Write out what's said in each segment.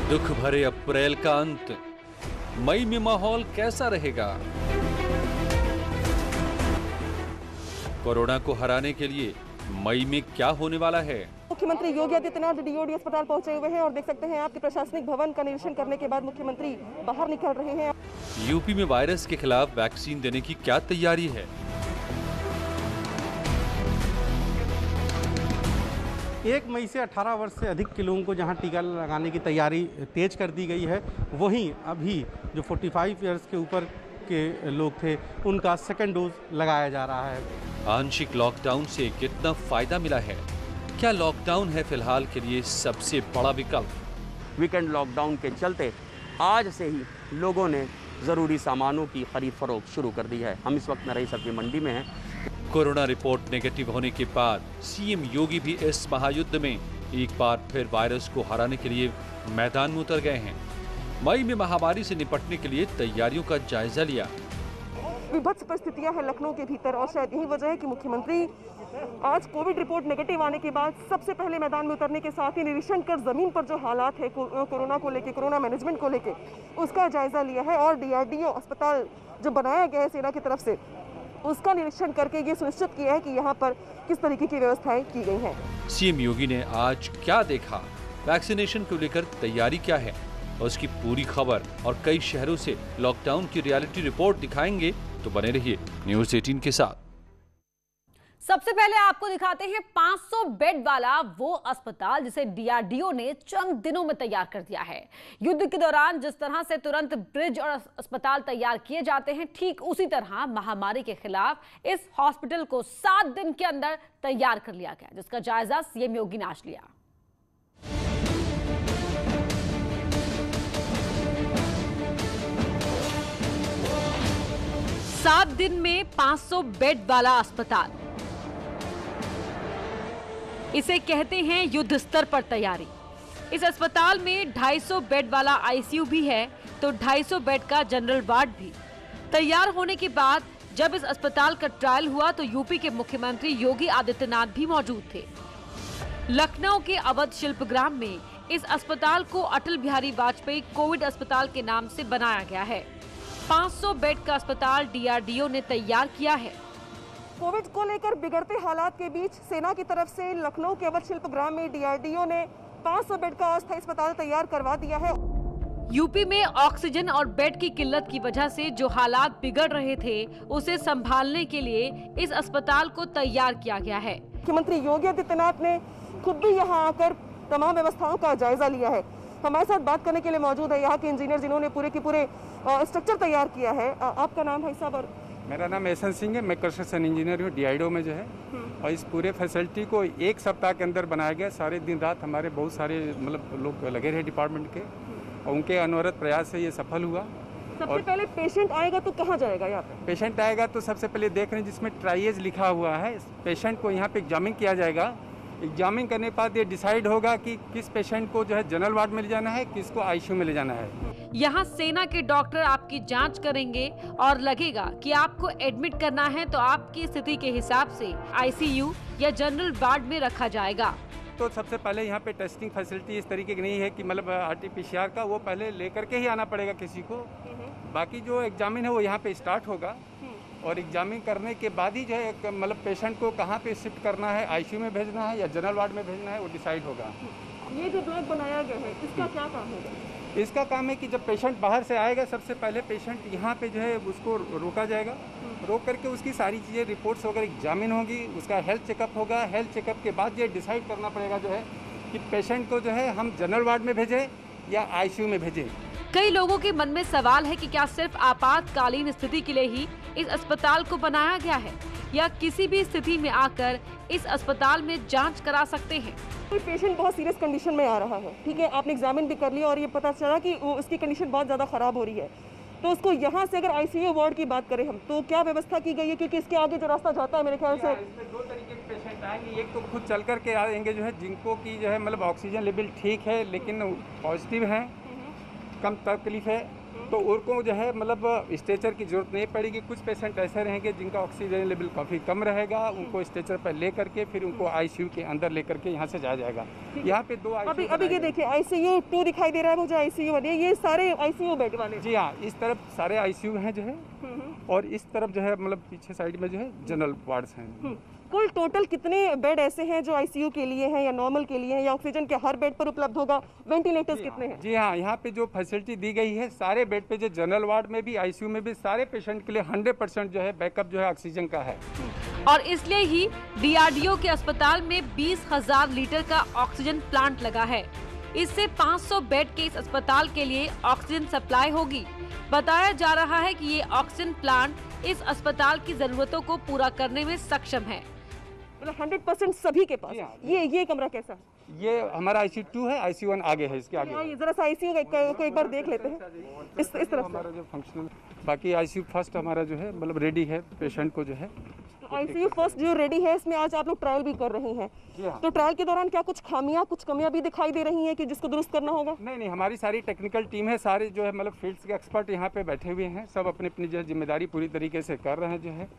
दुख भरे अप्रैल का अंत, मई में माहौल कैसा रहेगा? कोरोना को हराने के लिए मई में क्या होने वाला है? मुख्यमंत्री योगी आदित्यनाथ डीओडी अस्पताल पहुंचे हुए हैं और देख सकते हैं आपके प्रशासनिक भवन का निरीक्षण करने के बाद मुख्यमंत्री बाहर निकल रहे हैं। यूपी में वायरस के खिलाफ वैक्सीन देने की क्या तैयारी है? 1 मई से 18 वर्ष से अधिक के लोगों को जहां टीका लगाने की तैयारी तेज कर दी गई है, वहीं अभी जो 45 इयर्स के ऊपर के लोग थे उनका सेकेंड डोज लगाया जा रहा है। आंशिक लॉकडाउन से कितना फायदा मिला है? क्या लॉकडाउन है फिलहाल के लिए सबसे बड़ा विकल्प? वीकेंड लॉकडाउन के चलते आज से ही लोगों ने ज़रूरी सामानों की खरीद फरोख्त शुरू कर दी है। हम इस वक्त नरई सब्जी मंडी में हैं। कोरोना रिपोर्ट नेगेटिव होने के बाद सीएम योगी भी इस महायुद्ध में एक बार फिर वायरस को हराने के लिए मैदान में उतर गए हैं। मई में महामारी से निपटने के लिए तैयारियों का जायजा लिया। विभत्स परिस्थितियां हैं लखनऊ के भीतर और शायद यही वजह है कि मुख्यमंत्री आज कोविड रिपोर्ट नेगेटिव आने के बाद सबसे पहले मैदान में उतरने के साथ ही निरीक्षण कर जमीन पर जो हालात है कोरोना को लेके, कोरोना मैनेजमेंट को लेके, उसका जायजा लिया है और डीआरडीओ अस्पताल जो बनाया गया है सेना की तरफ से, उसका निरीक्षण करके ये सुनिश्चित किया है कि यहाँ पर किस तरीके की व्यवस्थाएं की गई हैं। सीएम योगी ने आज क्या देखा, वैक्सीनेशन को लेकर तैयारी क्या है, उसकी पूरी खबर और कई शहरों से लॉकडाउन की रियलिटी रिपोर्ट दिखाएंगे, तो बने रहिए न्यूज़ 18 के साथ। सबसे पहले आपको दिखाते हैं 500 बेड वाला वो अस्पताल जिसे डीआरडीओ ने चंद दिनों में तैयार कर दिया है। युद्ध के दौरान जिस तरह से तुरंत ब्रिज और अस्पताल तैयार किए जाते हैं, ठीक उसी तरह महामारी के खिलाफ इस हॉस्पिटल को 7 दिन के अंदर तैयार कर लिया गया, जिसका जायजा सीएम योगी ने आज लिया। 7 दिन में 500 बेड वाला अस्पताल, इसे कहते हैं युद्ध स्तर पर तैयारी। इस अस्पताल में 250 बेड वाला आईसीयू भी है तो 250 बेड का जनरल वार्ड भी। तैयार होने के बाद जब इस अस्पताल का ट्रायल हुआ तो यूपी के मुख्यमंत्री योगी आदित्यनाथ भी मौजूद थे। लखनऊ के अवध शिल्पग्राम में इस अस्पताल को अटल बिहारी वाजपेयी कोविड अस्पताल के नाम से बनाया गया है। 500 बेड का अस्पताल डीआरडीओ ने तैयार किया है। कोविड को लेकर बिगड़ते हालात के बीच सेना की तरफ से लखनऊ के अवध शिल्पग्राम में डीआरडीओ ने 500 बेड का अस्थायी अस्पताल तैयार करवा दिया है। यूपी में ऑक्सीजन और बेड की किल्लत की वजह से जो हालात बिगड़ रहे थे, उसे संभालने के लिए इस अस्पताल को तैयार किया गया है। मुख्यमंत्री योगी आदित्यनाथ ने खुद भी यहाँ आकर तमाम व्यवस्थाओं का जायजा लिया है। हमारे साथ बात करने के लिए मौजूद है यहाँ के इंजीनियर जिन्होंने पूरे के पूरे स्ट्रक्चर तैयार किया है। आपका नाम भाई साहब? और मेरा नाम एहसन सिंह है, मैं कंस्ट्रक्शन इंजीनियर हूँ डीआरडीओ में जो है। और इस पूरे फैसिलिटी को 1 सप्ताह के अंदर बनाया गया। सारे दिन रात हमारे बहुत सारे मतलब लोग लगे रहे डिपार्टमेंट के और उनके अनवरत प्रयास से ये सफल हुआ। सबसे पहले पेशेंट आएगा तो कहाँ जाएगा? यहाँ पे पेशेंट आएगा तो सबसे पहले देख रहे हैं जिसमें ट्राइएज लिखा हुआ है, पेशेंट को यहाँ पे एग्जामिन किया जाएगा। एग्जामिन करने के बाद ये डिसाइड होगा कि किस पेशेंट को जो है जनरल वार्ड में ले जाना है, किसको आईसीयू में ले जाना है। यहाँ सेना के डॉक्टर आपकी जांच करेंगे और लगेगा कि आपको एडमिट करना है तो आपकी स्थिति के हिसाब से आईसीयू या जनरल वार्ड में रखा जाएगा। तो सबसे पहले यहाँ पे टेस्टिंग फैसिलिटी इस तरीके की नहीं है कि मतलब आरटीपीसीआर का वो पहले लेकर के ही आना पड़ेगा किसी को। बाकी जो एग्जामिन है वो यहाँ पे स्टार्ट होगा और एग्जामिन करने के बाद ही जो है मतलब पेशेंट को कहाँ पे शिफ्ट करना है, आईसीयू में भेजना है या जनरल वार्ड में भेजना है, वो डिसाइड होगा। ये जो ब्लॉक बनाया गया है, इसका क्या काम होगा? इसका काम है कि जब पेशेंट बाहर से आएगा, सबसे पहले पेशेंट यहाँ पे जो है उसको रोका जाएगा। रोक करके उसकी सारी चीज़ें रिपोर्ट्स वगैरह एग्जामिन होगी, उसका हेल्थ चेकअप होगा। हेल्थ चेकअप के बाद ये डिसाइड करना पड़ेगा जो है कि पेशेंट को जो है हम जनरल वार्ड में भेजें या आईसीयू में भेजें। कई लोगों के मन में सवाल है कि क्या सिर्फ आपातकालीन स्थिति के लिए ही इस अस्पताल को बनाया गया है या किसी भी स्थिति में आकर इस अस्पताल में जांच करा सकते हैं। कोई पेशेंट बहुत सीरियस कंडीशन में आ रहा है, ठीक है, आपने एग्जामिन भी कर लिया और ये पता चला कि उसकी कंडीशन बहुत ज़्यादा ख़राब हो रही है, तो उसको यहाँ से अगर आईसीयू वार्ड की बात करें हम, तो क्या व्यवस्था की गई है? क्योंकि इसके आगे जो रास्ता जाता है मेरे ख्याल से इसमें 2 तरीके के पेशेंट आएंगे। एक तो खुद चल करके आएंगे जो है जिनको की जो है मतलब ऑक्सीजन लेवल ठीक है लेकिन पॉजिटिव है, कम तकलीफ है, तो उनको जो है मतलब स्ट्रेचर की जरूरत नहीं पड़ेगी। कुछ पेशेंट ऐसे रहेंगे जिनका ऑक्सीजन लेवल काफ़ी कम रहेगा, उनको स्ट्रेचर पर ले करके फिर उनको आईसीयू के अंदर ले करके यहाँ से जाया जाएगा। यहाँ पे 2 आईसीयू अभी ये देखिए ICU 2 दिखाई दे रहा है मुझे, ICU 1, ये सारे ICU बेड वाले। जी हाँ, इस तरफ सारे आईसीयू हैं जो है, और इस तरफ जो है मतलब पीछे साइड में जो है जनरल वार्ड्स हैं। कुल टोटल कितने बेड ऐसे हैं जो ICU के लिए हैं या नॉर्मल के लिए हैं, या ऑक्सीजन के हर बेड पर उपलब्ध होगा? वेंटिलेटर्स कितने हैं? जी हाँ, यहाँ पे जो फैसिलिटी दी गई है सारे बेड पे, जो जनरल वार्ड में भी ICU में भी सारे पेशेंट के लिए 100% जो है बैकअप जो है ऑक्सीजन का है। और इसलिए ही DRDO के अस्पताल में 20,000 लीटर का ऑक्सीजन प्लांट लगा है। इससे 500 बेड के इस अस्पताल के लिए ऑक्सीजन सप्लाई होगी। बताया जा रहा है कि ये ऑक्सीजन प्लांट इस अस्पताल की जरूरतों को पूरा करने में सक्षम है। मतलब 100% सभी के पास। ये कमरा कैसा है? ये हमारा ICU 2 है, ICU 1 आगे है, इसके आगे। ये जरा सा ICU को एक बार देख लेते हैं इस तरफ हमारा जो फंक्शनल, बाकी ICU फर्स्ट हमारा जो है मतलब रेडी है पेशेंट को जो है। ICU फर्स्ट जो रेडी है, इसमें आज आप लोग ट्रायल भी कर रहे हैं। तो ट्रायल के दौरान क्या कुछ खामियां, कुछ कमियां भी दिखाई दे रही हैं कि जिसको दुरुस्त करना होगा? नहीं, हमारी सारी टेक्निकल टीम है, सारे जो है मतलब फील्ड्स के एक्सपर्ट यहाँ पे बैठे हुए हैं, सब अपनी अपनी जो है जिम्मेदारी पूरी तरीके से कर रहे हैं जो है।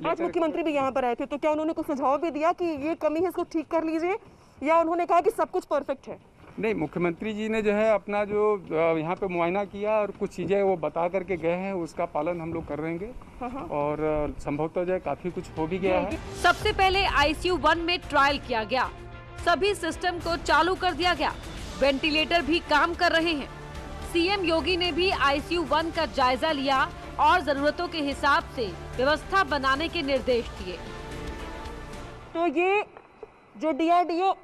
आज मुख्यमंत्री भी यहाँ पर आए थे, तो क्या उन्होंने कुछ सुझाव भी दिया कि ये कमी है इसको ठीक कर लीजिए, या उन्होंने कहा कि सब कुछ परफेक्ट है? नहीं, मुख्यमंत्री जी ने जो है अपना जो यहाँ पे मुआयना किया और कुछ चीज़ें वो बता करके गए हैं, उसका पालन हम लोग कर रहेंगे और संभवतः जो है काफ़ी कुछ हो भी गया है। सबसे पहले ICU 1 में ट्रायल किया गया, सभी सिस्टम को चालू कर दिया गया, वेंटिलेटर भी काम कर रहे हैं। CM योगी ने भी ICU 1 का जायजा लिया और जरूरतों के हिसाब से व्यवस्था बनाने के निर्देश दिए। तो ये जो DRDO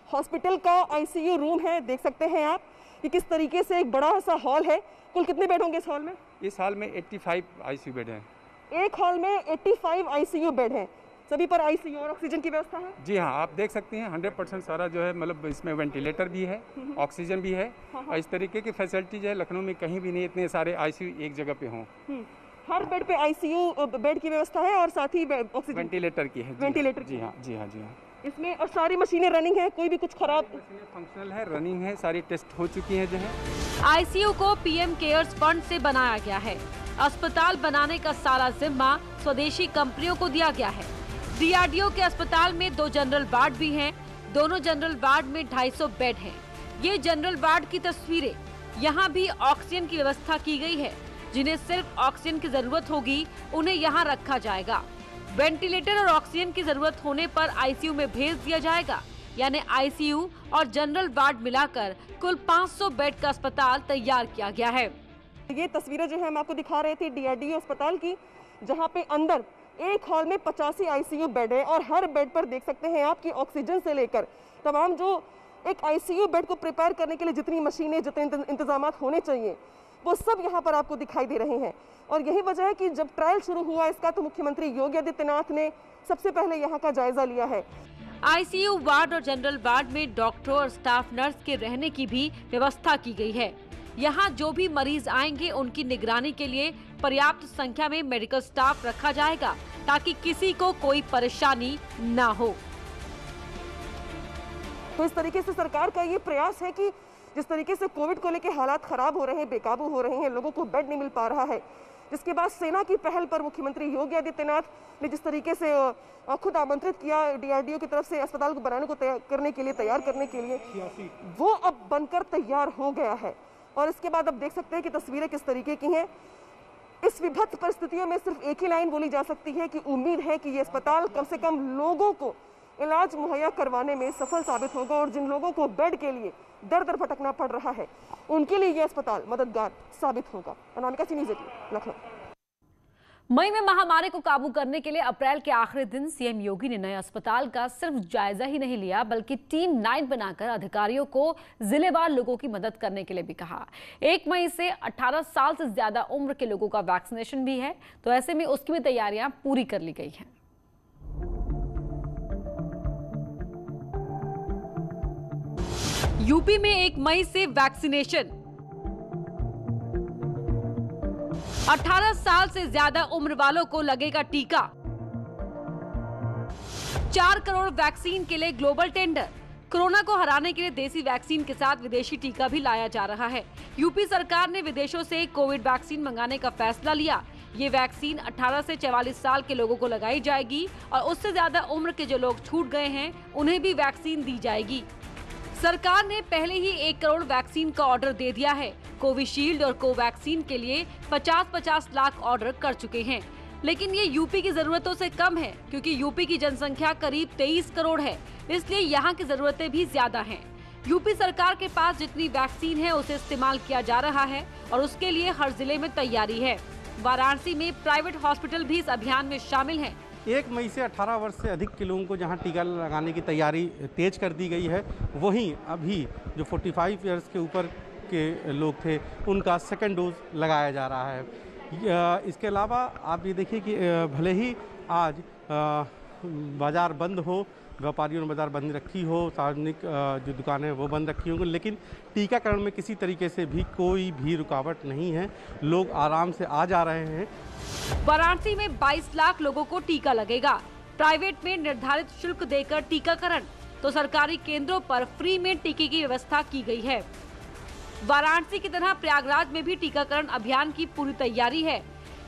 हॉस्पिटल का ICU रूम है, देख सकते हैं आप कि किस तरीके से एक बड़ा सा हॉल है। कुल कितने बेड होंगे इस हॉल में? इस हॉल में 85 ICU बेड हैं। एक हॉल में 85 ICU बेड हैं, सभी पर ICU और ऑक्सीजन की व्यवस्था है? जी हाँ, आप देख सकते हैं 100% सारा जो है मतलब इसमें वेंटिलेटर भी है, ऑक्सीजन भी है, और इस तरीके की फैसिलिटी जो है लखनऊ में कहीं भी नहीं इतने सारे ICU एक जगह पे हों। हर बेड पे ICU बेड की व्यवस्था है और साथ ही ऑक्सीजन वेंटिलेटर की है। वेंटिलेटर जी हाँ, जी हाँ, जी हाँ। इसमें और सारी मशीनें रनिंग है, कोई भी कुछ खराब? फंक्शनल है, रनिंग है, सारी टेस्ट हो चुकी है जो है। ICU को PM केयर्स फंड से बनाया गया है। अस्पताल बनाने का सारा जिम्मा स्वदेशी कंपनियों को दिया गया है। DRDO के अस्पताल में 2 जनरल वार्ड भी हैं। दोनों जनरल वार्ड में 250 बेड हैं। ये जनरल वार्ड की तस्वीरें। यहाँ भी ऑक्सीजन की व्यवस्था की गई है। जिन्हें सिर्फ ऑक्सीजन की जरूरत होगी उन्हें यहाँ रखा जाएगा। वेंटिलेटर और ऑक्सीजन की जरूरत होने पर ICU में भेज दिया जाएगा। यानी ICU और जनरल वार्ड मिलाकर कुल 500 बेड का अस्पताल तैयार किया गया है। ये तस्वीरें जो है हम आपको दिखा रहे थे DRDO अस्पताल की, जहाँ पे अंदर एक हॉल में 85 ICU बेड है और हर बेड पर देख सकते हैं आप कि ऑक्सीजन से लेकर तमाम जो एक ICU बेड को प्रिपेयर करने के लिए जितनी मशीनें, जितने इंतजाम होने चाहिए, वो सब यहाँ पर आपको दिखाई दे रहे हैं। और यही वजह है कि जब ट्रायल शुरू हुआ इसका, तो मुख्यमंत्री योगी आदित्यनाथ ने सबसे पहले यहाँ का जायजा लिया है। ICU वार्ड और जनरल वार्ड में डॉक्टरों और स्टाफ नर्स के रहने की भी व्यवस्था की गई है। यहाँ जो भी मरीज आएंगे उनकी निगरानी के लिए पर्याप्त संख्या में मेडिकल स्टाफ रखा जाएगा ताकि किसी को कोई परेशानी न हो। तो इस तरीके से सरकार का ये प्रयास है कि जिस तरीके से कोविड को लेकर हालात खराब हो रहे हैं, बेकाबू हो रहे हैं, लोगों को बेड नहीं मिल पा रहा है, जिसके बाद सेना की पहल पर मुख्यमंत्री योगी आदित्यनाथ ने जिस तरीके से खुद आमंत्रित किया DRDO की तरफ से अस्पताल को बनाने को तैयार करने के लिए, वो अब बनकर तैयार हो गया है। और इसके बाद अब देख सकते हैं कि तस्वीरें किस तरीके की हैं। इस विभत्स परिस्थितियों में सिर्फ एक ही लाइन बोली जा सकती है कि उम्मीद है कि ये अस्पताल कम से कम लोगों को इलाज मुहैया करवाने में सफल साबित होगा, और जिन लोगों को बेड के लिए दर दर भटकना पड़ रहा है उनके लिए ये अस्पताल मददगार साबित होगा। अनामिका चीनी, लखनऊ। मई में महामारी को काबू करने के लिए अप्रैल के आखिरी दिन CM योगी ने नए अस्पताल का सिर्फ जायजा ही नहीं लिया बल्कि टीम 9 बनाकर अधिकारियों को जिलेवार लोगों की मदद करने के लिए भी कहा। 1 मई से 18 साल से ज्यादा उम्र के लोगों का वैक्सीनेशन भी है, तो ऐसे में उसकी भी तैयारियां पूरी कर ली गई हैं। यूपी में 1 मई से वैक्सीनेशन। 18 साल से ज्यादा उम्र वालों को लगेगा टीका। 4 करोड़ वैक्सीन के लिए ग्लोबल टेंडर। कोरोना को हराने के लिए देसी वैक्सीन के साथ विदेशी टीका भी लाया जा रहा है। यूपी सरकार ने विदेशों से कोविड वैक्सीन मंगाने का फैसला लिया। ये वैक्सीन 18 से 44 साल के लोगों को लगाई जाएगी और उससे ज्यादा उम्र के जो लोग छूट गए हैं उन्हें भी वैक्सीन दी जाएगी। सरकार ने पहले ही 1 करोड़ वैक्सीन का ऑर्डर दे दिया है। कोविशील्ड और कोवैक्सीन के लिए 50-50 लाख ऑर्डर कर चुके हैं, लेकिन ये यूपी की जरूरतों से कम है क्योंकि यूपी की जनसंख्या करीब 23 करोड़ है, इसलिए यहाँ की जरूरतें भी ज्यादा हैं। यूपी सरकार के पास जितनी वैक्सीन है उसे इस्तेमाल किया जा रहा है और उसके लिए हर जिले में तैयारी है। वाराणसी में प्राइवेट हॉस्पिटल भी इस अभियान में शामिल हैं। 1 मई से 18 वर्ष से अधिक के लोगों को जहां टीका लगाने की तैयारी तेज कर दी गई है, वहीं अभी जो 45 ईयर्स के ऊपर के लोग थे उनका सेकेंड डोज लगाया जा रहा है। इसके अलावा आप ये देखिए कि भले ही आज बाज़ार बंद हो, व्यापारियों ने बाज़ार बंद रखी हो, सार्वजनिक जो दुकानें वो बंद रखी होंगी, लेकिन टीकाकरण में किसी तरीके से भी कोई भी रुकावट नहीं है। लोग आराम से आ जा रहे हैं। वाराणसी में 22 लाख लोगों को टीका लगेगा। प्राइवेट में निर्धारित शुल्क देकर टीकाकरण, तो सरकारी केंद्रों पर फ्री में टीके की व्यवस्था की गई है। वाराणसी की तरह प्रयागराज में भी टीकाकरण अभियान की पूरी तैयारी है।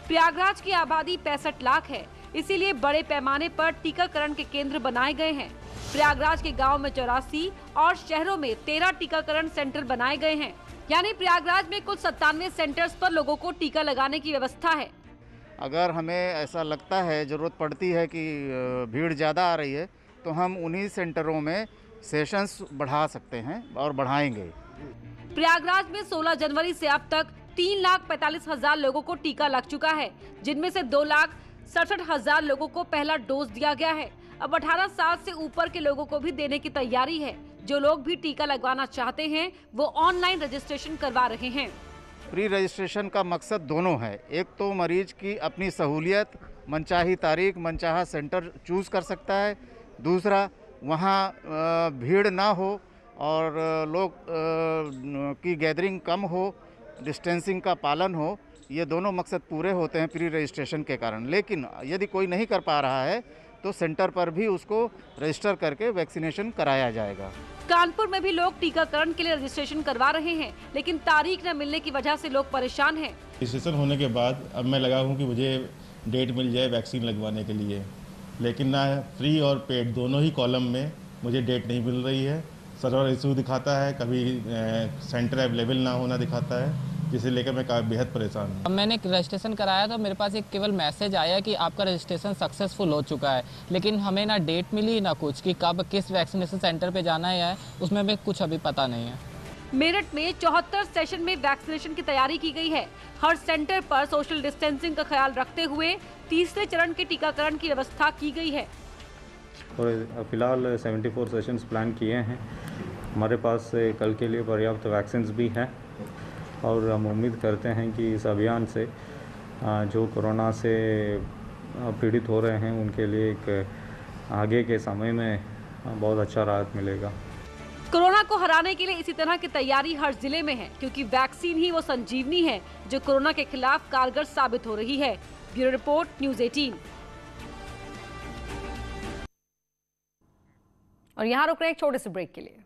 प्रयागराज की आबादी 65 लाख है, इसीलिए बड़े पैमाने पर टीकाकरण के केंद्र बनाए गए हैं। प्रयागराज के गांव में 84 और शहरों में 13 टीकाकरण सेंटर बनाए गए हैं। यानी प्रयागराज में कुल 97 सेंटर्स पर लोगों को टीका लगाने की व्यवस्था है। अगर हमें ऐसा लगता है, ज़रूरत पड़ती है कि भीड़ ज़्यादा आ रही है, तो हम उन्हीं सेंटरों में सेशंस बढ़ा सकते हैं और बढ़ाएंगे। प्रयागराज में 16 जनवरी से अब तक 3,45,000 लोगों को टीका लग चुका है, जिनमें से 2,67,000 लोगों को पहला डोज दिया गया है। अब 18 साल से ऊपर के लोगों को भी देने की तैयारी है। जो लोग भी टीका लगवाना चाहते हैं वो ऑनलाइन रजिस्ट्रेशन करवा रहे हैं। प्री रजिस्ट्रेशन का मकसद दोनों है। एक तो मरीज की अपनी सहूलियत, मनचाही तारीख, मनचाहा सेंटर चूज़ कर सकता है। दूसरा, वहाँ भीड़ ना हो और लोग की गैदरिंग कम हो, डिस्टेंसिंग का पालन हो। ये दोनों मकसद पूरे होते हैं प्री रजिस्ट्रेशन के कारण। लेकिन यदि कोई नहीं कर पा रहा है तो सेंटर पर भी उसको रजिस्टर करके वैक्सीनेशन कराया जाएगा। कानपुर में भी लोग टीकाकरण के लिए रजिस्ट्रेशन करवा रहे हैं, लेकिन तारीख न मिलने की वजह से लोग परेशान हैं। रजिस्ट्रेशन होने के बाद अब मैं लगा हूँ कि मुझे डेट मिल जाए वैक्सीन लगवाने के लिए, लेकिन ना फ्री और पेड दोनों ही कॉलम में मुझे डेट नहीं मिल रही है। सर्वर इशू दिखाता है, कभी सेंटर अवेलेबल ना होना दिखाता है, जिसे लेकर मैं बेहद परेशान हूँ। मैंने रजिस्ट्रेशन कराया तो मेरे पास एक केवल मैसेज आया कि आपका रजिस्ट्रेशन सक्सेसफुल हो चुका है, लेकिन हमें ना डेट मिली ना कुछ कि कब किस वैक्सीनेशन सेंटर पे जाना है, उसमें हमें कुछ अभी पता नहीं है। मेरठ में 74 सेशन में वैक्सीनेशन की तैयारी की गई है। हर सेंटर पर सोशल डिस्टेंसिंग का ख्याल रखते हुए तीसरे चरण के टीकाकरण की व्यवस्था की गई है। और फिलहाल 74 सेशंस प्लान किए हैं। हमारे पास कल के लिए पर्याप्त वैक्सीन्स भी हैं और हम उम्मीद करते हैं कि इस अभियान से जो कोरोना से पीड़ित हो रहे हैं उनके लिए एक आगे के समय में बहुत अच्छा राहत मिलेगा। कोरोना को हराने के लिए इसी तरह की तैयारी हर जिले में है, क्योंकि वैक्सीन ही वो संजीवनी है जो कोरोना के खिलाफ कारगर साबित हो रही है। Bureau report, news 18। और यहाँ रुक रहे हैं एक छोटे से ब्रेक के लिए।